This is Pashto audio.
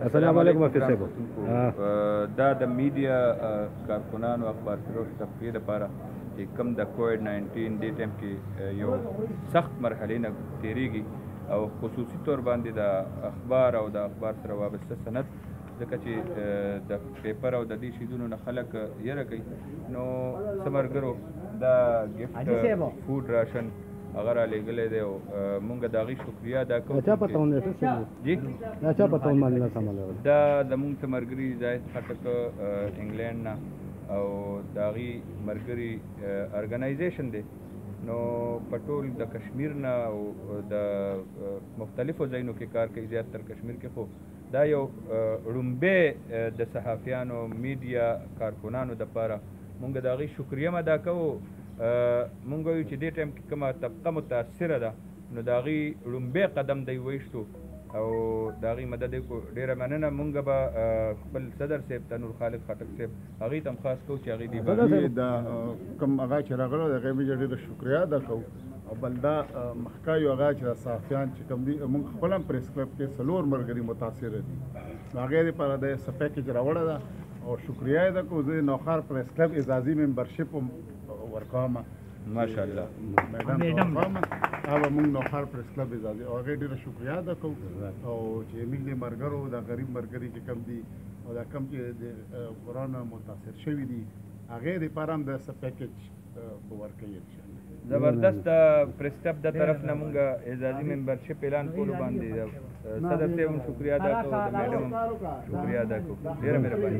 السلام علیکم حافظ صاحب. دا د میډیا کارکنانو اخبار فروش طبقې لپاره چې کوم د کووډ 19 دې ټایم کې یو سخت مرحلې نه تېرېږي او خصوصي طور باندې د اخبار او د اخبار سره وابسته سند ځکه چې د پیپر او د دې شیدونو نه خلک یره کوي نو څه ملګرو دا ګفټ فوډ راشن هغه را لېږلی دی او مونږ د هغې شکریه ادا کوو چا پتون جی دا چا پتون باندې نه سمولی دا زمونږ څه ملګري زاهد خټک انګلینډ نه او د هغې ملګري ارګنایزیشن دی نو په ټول د کشمیر نه او د مختلفو ځایونو کې کار کوي زیات تر کشمیر کې خو دا یو ړومبی د صحافیانو میډیا کارکنانو دپاره مونږ د هغې شکریه هم ادا کوو مونږ وایو چې دې ټایم کې کومه طبقه متاثره ده نو د هغې ړومبی قدم دی وایستو او د هغې مدد یې کړو ډېره مننه مونږ به خپل صدر صاحب ته نور خالد خټک صاحب هغې ته هم خاص کوو چې هغې دې د کوم هغه چې راغلی د هغې موږ ډېره شکریه ادا کوو او بل دا مخکې هغه چې د صحافیان چې کوم دي موږ خپل هم پریس کلب کې څلور ملګري متاثره دي نو هغې دپاره د څه پیکیج راوړی ده او شکریه یې ده کوو زه د نوښار پریس کلب اعزازي ممبرشپ هم ورکوم ماشاءالله میډم ورکوم هغه موږ نوښار پریس کلب اعزازي او هغې ډېره شکریه ادا کوو او چې موږ د ملګرو د غریب ملګري چې کوم دي او دا کوم چې د کرونا متاثر شوي دي هغې دپاره هم د څه پیکیج به ورکوي زبردست د پریس کلب د طرف نه مونږ اعزازي ممبرشپ اعلان کولو باندې صدر صاحب هم شکریه ادا کوو د میډم هم شکریه ادا کوو ډېره مهرباني